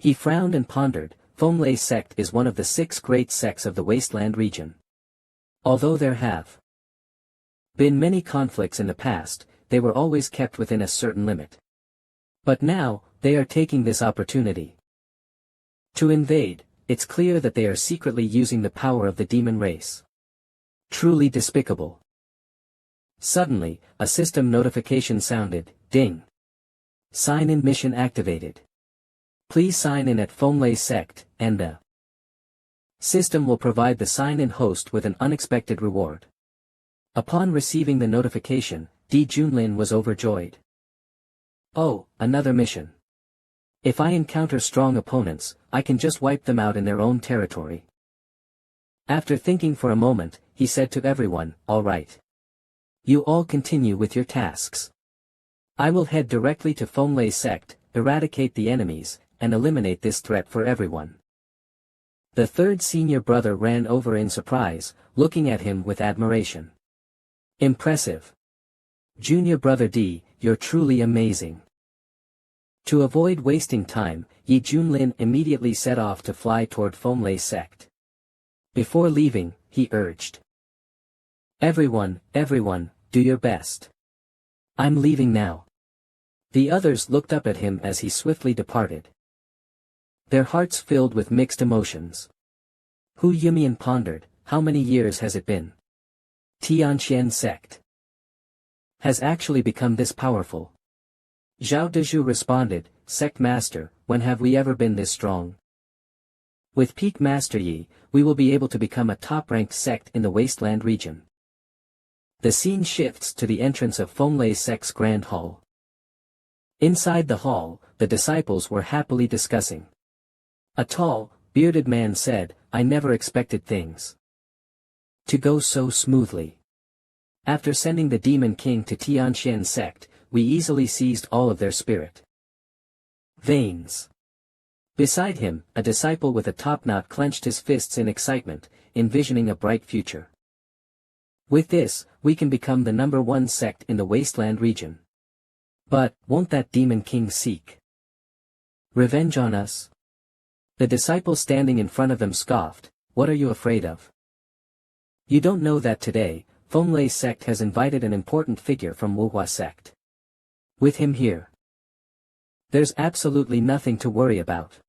He frowned and pondered. Fenglai sect is one of the 6 great sects of the wasteland region. Although there have been many conflicts in the past, they were always kept within a certain limit. But now, they are taking this opportunity to invade. It's clear that they are secretly using the power of the demon race. Truly despicable. Suddenly, a system notification sounded. Ding. Sign-in mission activated. Please sign in at Fenglai sect, and the system will provide the sign-in host with an unexpected reward. Upon receiving the notification, Di Junlin was overjoyed. Oh, another mission. If I encounter strong opponents, I can just wipe them out in their own territory. After thinking for a moment, he said to everyone, all right. You all continue with your tasks. I will head directly to Fenglai sect, eradicate the enemies, and eliminate this threat for everyone. The third senior brother ran over in surprise, looking at him with admiration. Impressive. Junior brother D, you're truly amazing. To avoid wasting time, Yi Junlin immediately set off to fly toward Fenglai sect. Before leaving, he urged. Everyone, do your best. I'm leaving now. The others looked up at him as he swiftly departed. Their hearts filled with mixed emotions. Hu Yumian pondered, how many years has it been? Tianxian sect has actually become this powerful. Zhao Dezhu responded, Sect Master, when have we ever been this strong? With Peak Master Yi, we will be able to become a top-ranked sect in the wasteland region. The scene shifts to the entrance of Fenglai sect's Grand Hall. Inside the hall, the disciples were happily discussing. A tall, bearded man said, I never expected things to go so smoothly. After sending the Demon King to Tianxian sect, we easily seized all of their spirit veins. Beside him, a disciple with a topknot clenched his fists in excitement, envisioning a bright future. With this, we can become the #1 sect in the wasteland region. But, won't that Demon King seek revenge on us? The disciple standing in front of them scoffed, what are you afraid of? You don't know that today, Fenglai sect has invited an important figure from MANHWA sect. With him here, there's absolutely nothing to worry about.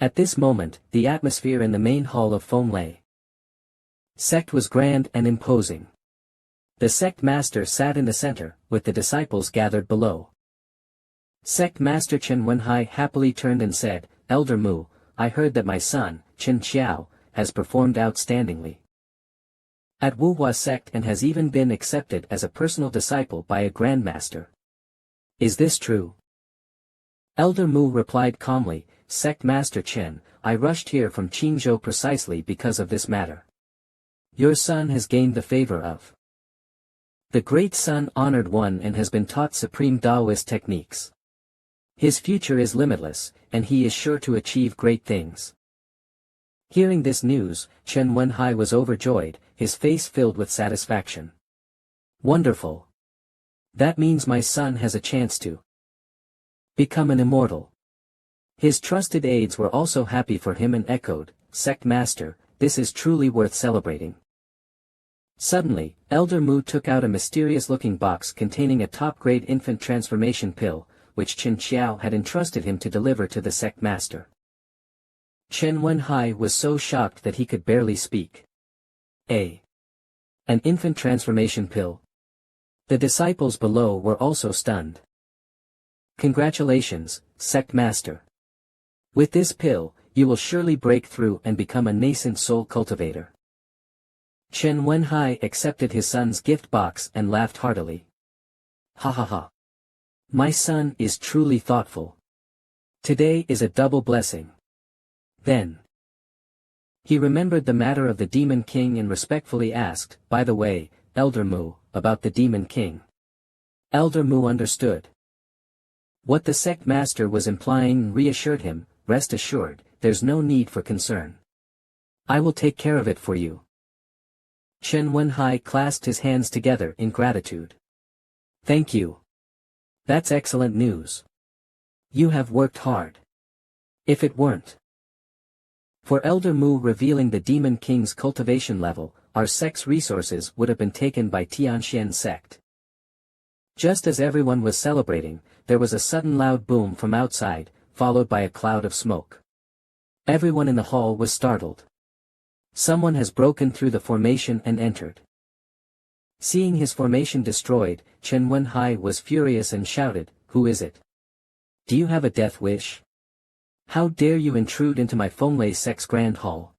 At this moment, the atmosphere in the main hall of Fenglai sect was grand and imposing. The sect master sat in the center, with the disciples gathered below. Sect master Chen Wenhai happily turned and said, Elder Mu, I heard that my son, Chen Xiao, has performed outstandingly at Wuhua sect and has even been accepted as a personal disciple by a grandmaster. Is this true? Elder Mu replied calmly, Sect Master Chen, I rushed here from Qingzhou precisely because of this matter. Your son has gained the favor of the Great Sun Honored One and has been taught supreme Taoist techniques. His future is limitless, and he is sure to achieve great things. Hearing this news, Chen Wenhai was overjoyed, his face filled with satisfaction. Wonderful. That means my son has a chance to become an immortal. His trusted aides were also happy for him and echoed, Sect Master, this is truly worth celebrating. Suddenly, Elder Mu took out a mysterious-looking box containing a top-grade infant transformation pill, which Chen Xiao had entrusted him to deliver to the sect master. Chen Wenhai was so shocked that he could barely speak. An infant transformation pill? The disciples below were also stunned. Congratulations, sect master. With this pill, you will surely break through and become a nascent soul cultivator. Chen Wenhai accepted his son's gift box and laughed heartily. Ha ha ha. My son is truly thoughtful. Today is a double blessing. Then he remembered the matter of the Demon King and respectfully asked, by the way, Elder Mu, about the Demon King. Elder Mu understood what the sect master was implying and reassured him, rest assured, there's no need for concern. I will take care of it for you. Chen Wenhai clasped his hands together in gratitude. Thank you. That's excellent news. You have worked hard. If it weren't for Elder Mu revealing the Demon King's cultivation level, our sect's resources would have been taken by Tianxian sect. Just as everyone was celebrating, there was a sudden loud boom from outside, followed by a cloud of smoke. Everyone in the hall was startled. Someone has broken through the formation and entered. Seeing his formation destroyed, Chen Wenhai was furious and shouted, "Who is it? Do you have a death wish? How dare you intrude into my Fenglei sect's grand hall?"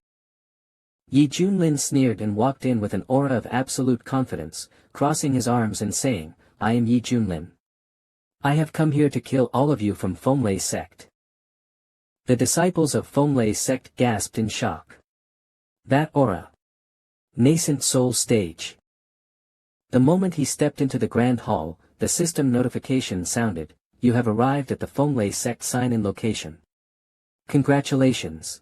Yi Junlin sneered and walked in with an aura of absolute confidence, crossing his arms and saying, "I am Yi Junlin. I have come here to kill all of you from Fenglei sect." The disciples of Fenglei sect gasped in shock. That aura. Nascent soul stage. The moment he stepped into the grand hall, the system notification sounded, "You have arrived at the Fenglei sect sign-in location. Congratulations.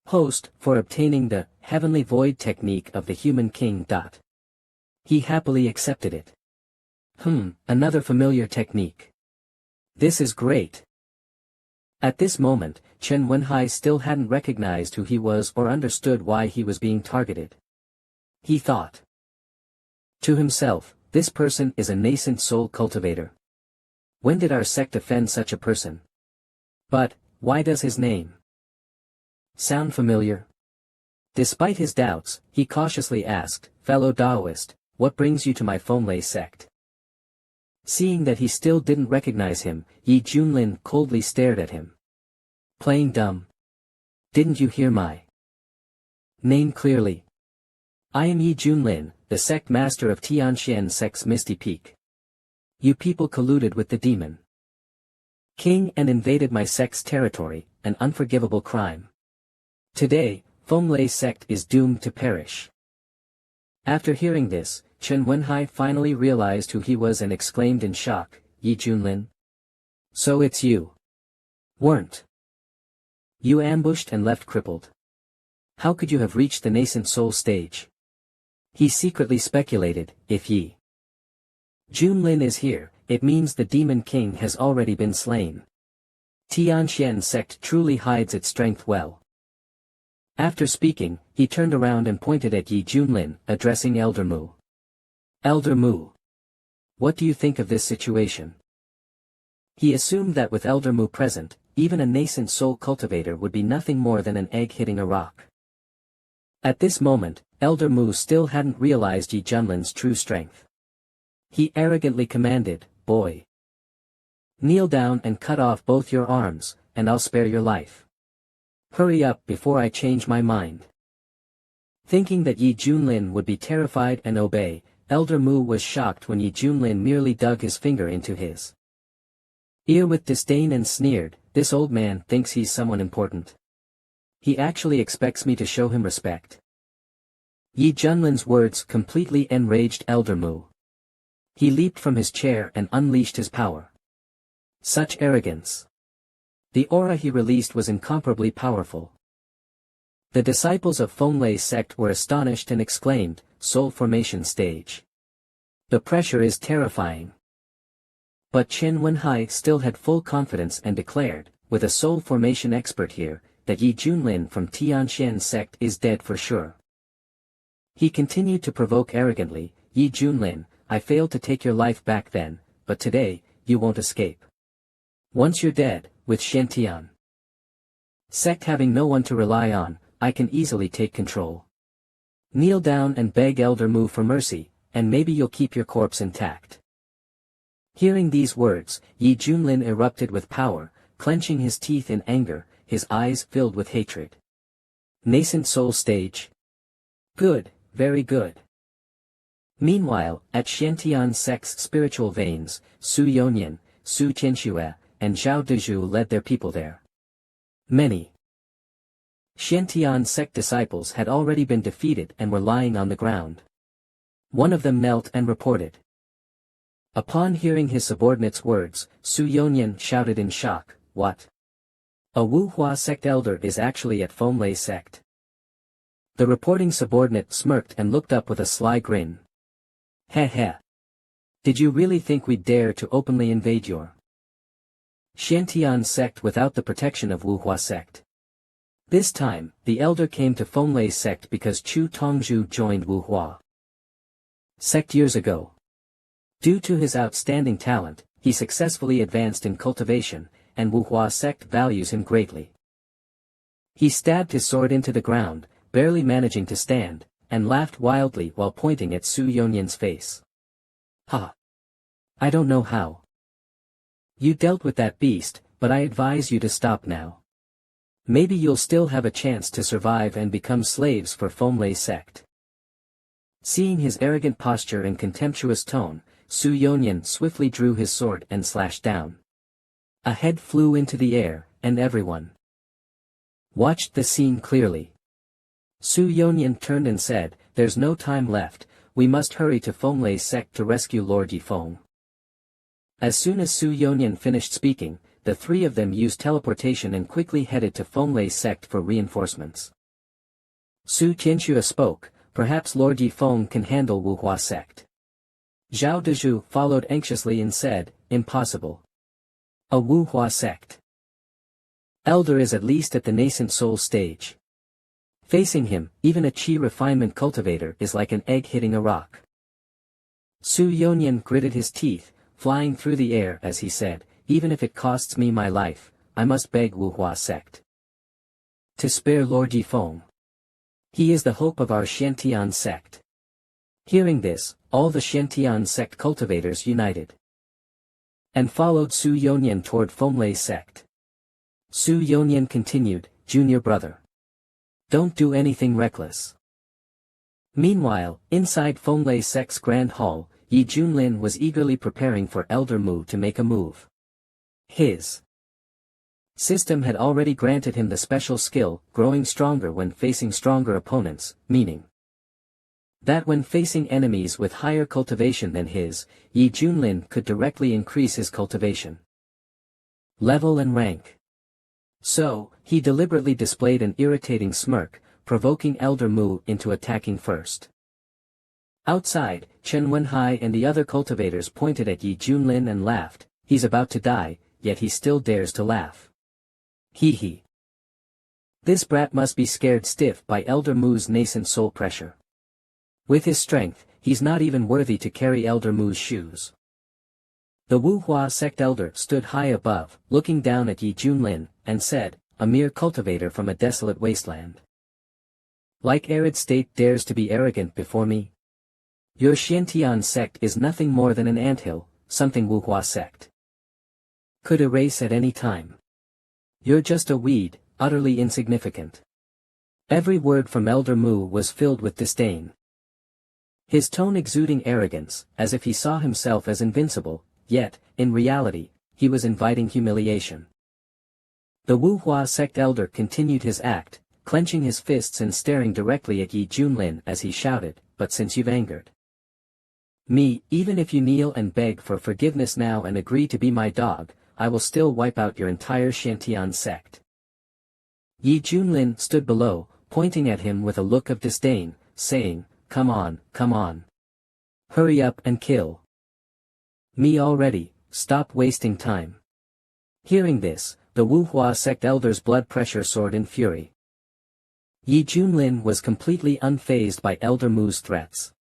Host, for obtaining the heavenly void technique of the human king. He happily accepted it. Another familiar technique. This is great." At this moment, Chen Wenhai still hadn't recognized who he was or understood why he was being targeted. He thought to himself, this person is a nascent soul cultivator. When did our sect offend such a person? But, why does his name sound familiar? Despite his doubts, he cautiously asked, "Fellow Taoist, what brings you to my Fenglei sect?" Seeing that he still didn't recognize him, Yi Junlin coldly stared at him. "Playing dumb? Didn't you hear my name clearly? I am Yi Junlin, the sect master of Tianxian sect's Misty Peak. You people colluded with the demon king and invaded my sect's territory, an unforgivable crime. Today, Fenglei sect is doomed to perish." After hearing this, Chen Wenhai finally realized who he was and exclaimed in shock, "Yi Junlin? So it's you. Weren't you ambushed and left crippled? How could you have reached the nascent soul stage?" He secretly speculated, if Yi Junlin is here, it means the Demon King has already been slain. Tianxian sect truly hides its strength well. After speaking, he turned around and pointed at Yi Junlin, addressing Elder Mu. "Elder Mu. What do you think of this situation?" He assumed that with Elder Mu present, even a nascent soul cultivator would be nothing more than an egg hitting a rock. At this moment, Elder Mu still hadn't realized Yi Junlin's true strength. He arrogantly commanded, "Boy, kneel down and cut off both your arms, and I'll spare your life. Hurry up before I change my mind." Thinking that Yi Junlin would be terrified and obey, Elder Mu was shocked when Yi Junlin merely dug his finger into his ear with disdain and sneered, "This old man thinks he's someone important. He actually expects me to show him respect." Yi Junlin's words completely enraged Elder Mu. He leaped from his chair and unleashed his power. Such arrogance. The aura he released was incomparably powerful. The disciples of Fenglei sect were astonished and exclaimed, "Soul formation stage. The pressure is terrifying." But Chen Wenhai still had full confidence and declared, with a soul formation expert here, that Yi Junlin from Tianxian sect is dead for sure. He continued to provoke arrogantly, "Yi Junlin, I failed to take your life back then, but today, you won't escape. Once you're dead, with Shantian sect having no one to rely on, I can easily take control. Kneel down and beg Elder Mu for mercy, and maybe you'll keep your corpse intact." Hearing these words, Yi Junlin erupted with power, clenching his teeth in anger, his eyes filled with hatred. Nascent soul stage. Good, very good. Meanwhile, at Shantian sect's spiritual veins, Su Yonyan, Su Qianxue, and Zhao Dezhu led their people there. Many Shantian sect disciples had already been defeated and were lying on the ground. One of them knelt and reported. Upon hearing his subordinate's words, Su Yonyan shouted in shock, "What? A Wuhua sect elder is actually at Fenglei sect?" The reporting subordinate smirked and looked up with a sly grin. "Heh heh. Did you really think we'd dare to openly invade your Xiantian sect without the protection of Wuhua sect. This time, the elder came to Fenglei's sect because Chu Tongzhu joined Wuhua sect years ago. Due to his outstanding talent, he successfully advanced in cultivation, and Wuhua sect values him greatly. He stabbed his sword into the ground, barely managing to stand, and laughed wildly while pointing at Su Yonyan's face. Ha! I don't know how you dealt with that beast, but I advise you to stop now. Maybe you'll still have a chance to survive and become slaves for Fenglei's sect. Seeing his arrogant posture and contemptuous tone, Su Yonyan swiftly drew his sword and slashed down. A head flew into the air, and everyone watched the scene clearly. Su Yonyan turned and said, "There's no time left, we must hurry to Fenglei's sect to rescue Lord Yifeng." As soon as Su Yonyan finished speaking, the three of them used teleportation and quickly headed to Fenglei's sect for reinforcements. Su Tianxue spoke, "Perhaps Lord Yifeng can handle Wuhua sect." Zhao Dezhu followed anxiously and said, "Impossible. A Wuhua sect elder is at least at the nascent soul stage. Facing him, even a qi refinement cultivator is like an egg hitting a rock." Su Yonyan gritted his teeth, flying through the air as he said, "Even if it costs me my life, I must beg Wuhua sect to spare Lord Yifeng. He is the hope of our Xiantian sect." Hearing this, all the Xiantian sect cultivators united and followed Su Yonyan toward Fenglei's sect. Su Yonyan continued, "Junior brother, don't do anything reckless." Meanwhile, inside Fenglei's sect's grand hall, Yi Junlin was eagerly preparing for Elder Mu to make a move. His system had already granted him the special skill, growing stronger when facing stronger opponents, meaning that when facing enemies with higher cultivation than his, Yi Junlin could directly increase his cultivation level and rank. So, he deliberately displayed an irritating smirk, provoking Elder Mu into attacking first. Outside, Chen Wenhai and the other cultivators pointed at Yi Junlin and laughed. He's about to die, yet he still dares to laugh. Hee hee. This brat must be scared stiff by Elder Mu's nascent soul pressure. With his strength, he's not even worthy to carry Elder Mu's shoes. The Wuhua sect elder stood high above, looking down at Yi Junlin, and said, "A mere cultivator from a desolate wasteland like arid state dares to be arrogant before me? Your Xiantian sect is nothing more than an anthill, something Wuhua sect could erase at any time. You're just a weed, utterly insignificant." Every word from Elder Mu was filled with disdain. His tone exuding arrogance, as if he saw himself as invincible, yet, in reality, he was inviting humiliation. The Wuhua sect elder continued his act, clenching his fists and staring directly at Yi Junlin as he shouted, "But since you've angered me, even if you kneel and beg for forgiveness now and agree to be my dog, I will still wipe out your entire Xiantian sect." Yi Junlin stood below, pointing at him with a look of disdain, saying, come on. Hurry up and kill me already, stop wasting time." Hearing this, the Wuhua sect elder's blood pressure soared in fury. Yi Junlin was completely unfazed by Elder Mu's threats.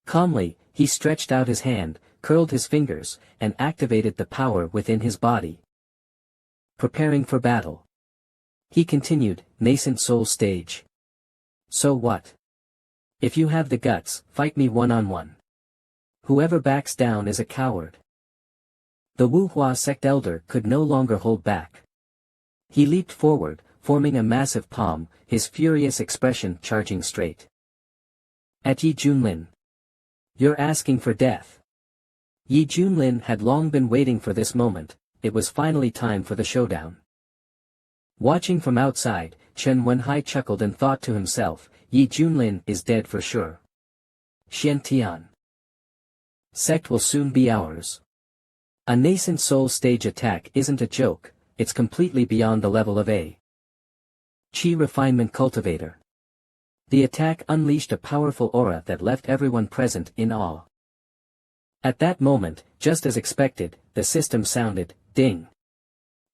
Calmly, he stretched out his hand, curled his fingers, and activated the power within his body. Preparing for battle. He continued, "Nascent soul stage. So what? If you have the guts, fight me one-on-one. Whoever backs down is a coward." The Wuhua sect elder could no longer hold back. He leaped forward, forming a massive palm, his furious expression charging straight at Yi Junlin. "You're asking for death." Yi Junlin had long been waiting for this moment. It was finally time for the showdown. Watching from outside, Chen Wenhai chuckled and thought to himself, Yi Junlin is dead for sure. Xiantian sect will soon be ours. A nascent soul stage attack isn't a joke, it's completely beyond the level of a qi refinement cultivator. The attack unleashed a powerful aura that left everyone present in awe. At that moment, just as expected, the system sounded, ding.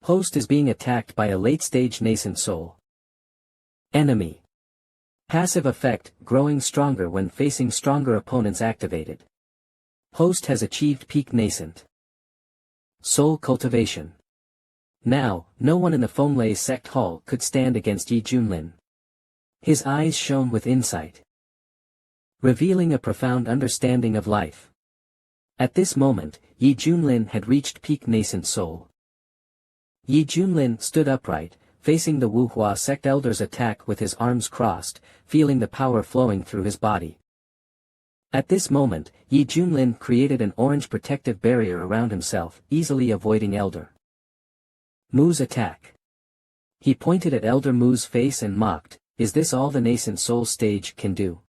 Host is being attacked by a late-stage nascent soul. Enemy. Passive effect, growing stronger when facing stronger opponents activated. Host has achieved peak nascent. Soul cultivation. Now, no one in the Fenglai sect hall could stand against Yi Junlin. His eyes shone with insight, revealing a profound understanding of life. At this moment, Yi Junlin had reached peak nascent soul. Yi Junlin stood upright, facing the Wuhua sect elder's attack with his arms crossed, feeling the power flowing through his body. At this moment, Yi Junlin created an orange protective barrier around himself, easily avoiding Elder Mu's attack. He pointed at Elder Mu's face and mocked, "Is this all the nascent soul stage can do?"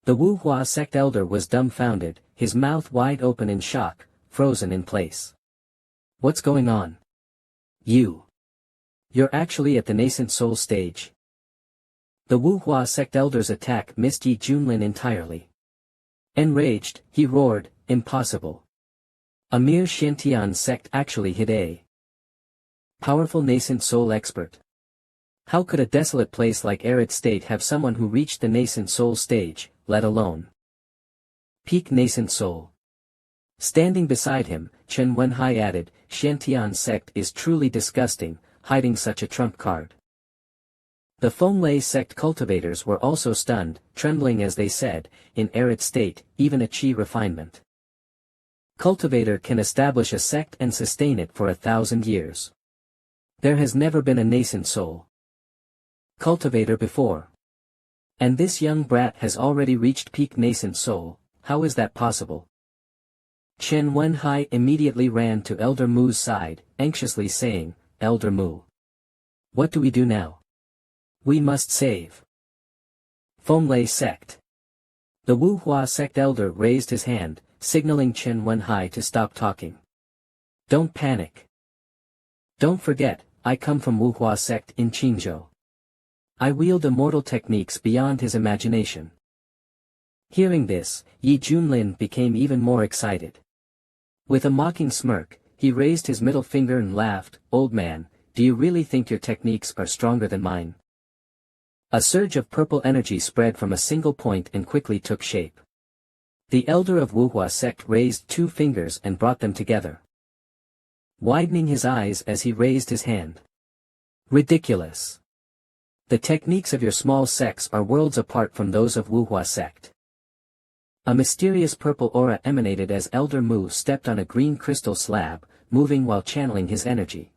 The Wuhua sect elder was dumbfounded, his mouth wide open in shock, frozen in place. "What's going on? You're actually at the nascent soul stage." The Wuhua sect elder's attack missed Yi Junlin entirely. Enraged, he roared, "Impossible. A mere Shantian sect actually hit a powerful nascent soul expert. How could a desolate place like Arid State have someone who reached the nascent soul stage, let alone peak nascent soul?" Standing beside him, Chen Wenhai added, "Shantian sect is truly disgusting, hiding such a trump card." The Fenglai sect cultivators were also stunned, trembling as they said, "In Arid State, even a chi refinement cultivator can establish a sect and sustain it for 1,000 years. There has never been a nascent soul cultivator before. And this young brat has already reached peak nascent soul, how is that possible?" Chen Wenhai immediately ran to Elder Mu's side, anxiously saying, "Elder Mu, what do we do now? We must save Fenglai sect." The Wuhua sect elder raised his hand, signaling Chen Wenhai to stop talking. "Don't panic. Don't forget, I come from Wuhua sect in Qingzhou. I wield immortal techniques beyond his imagination." Hearing this, Yi Junlin became even more excited. With a mocking smirk, he raised his middle finger and laughed, "Old man, do you really think your techniques are stronger than mine?" A surge of purple energy spread from a single point and quickly took shape. The elder of Wuhua sect raised 2 fingers and brought them together, widening his eyes as he raised his hand. "Ridiculous. The techniques of your small sects are worlds apart from those of Wuhua sect." A mysterious purple aura emanated as Elder Mu stepped on a green crystal slab, moving while channeling his energy.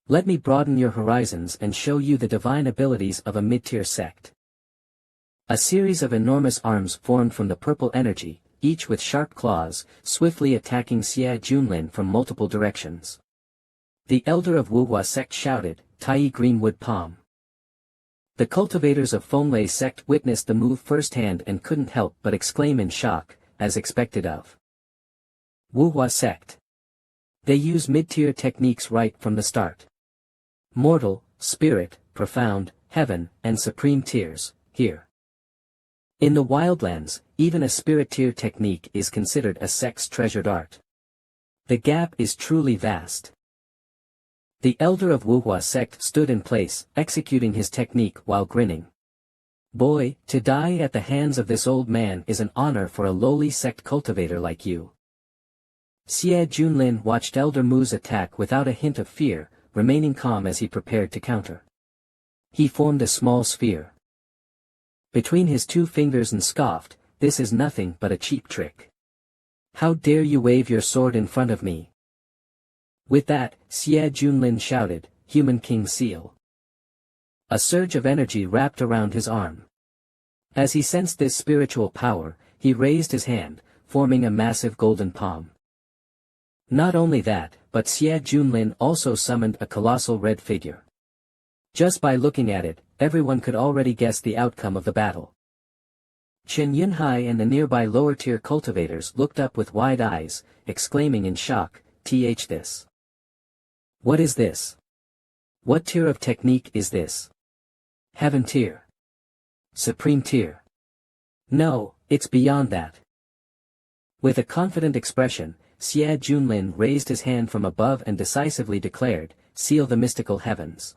"Let me broaden your horizons and show you the divine abilities of a mid-tier sect." A series of enormous arms formed from the purple energy, each with sharp claws, swiftly attacking Xie Junlin from multiple directions. The elder of Wuhua sect shouted, "Tai Greenwood Palm." The cultivators of Fenglai sect witnessed the move firsthand and couldn't help but exclaim in shock, as expected of Wuhua sect. They use mid-tier techniques right from the start. Mortal, spirit, profound, heaven, and supreme tiers, here. In the wildlands, even a spirit tier technique is considered a sect's treasured art. The gap is truly vast. The elder of Wuhua sect stood in place, executing his technique while grinning. "Boy, to die at the hands of this old man is an honor for a lowly sect cultivator like you." Xie Junlin watched Elder Mu's attack without a hint of fear, remaining calm as he prepared to counter. He formed a small sphere between his 2 fingers and scoffed, "This is nothing but a cheap trick. How dare you wave your sword in front of me?" With that, Xie Junlin shouted, "Human King Seal." A surge of energy wrapped around his arm. As he sensed this spiritual power, he raised his hand, forming a massive golden palm. Not only that, but Xie Junlin also summoned a colossal red figure. Just by looking at it, everyone could already guess the outcome of the battle. Chen Yunhai and the nearby lower-tier cultivators looked up with wide eyes, exclaiming in shock, this. What is this? What tier of technique is this? Heaven tier? Supreme tier? No, it's beyond that." With a confident expression, Xie Junlin raised his hand from above and decisively declared, "Seal the mystical heavens."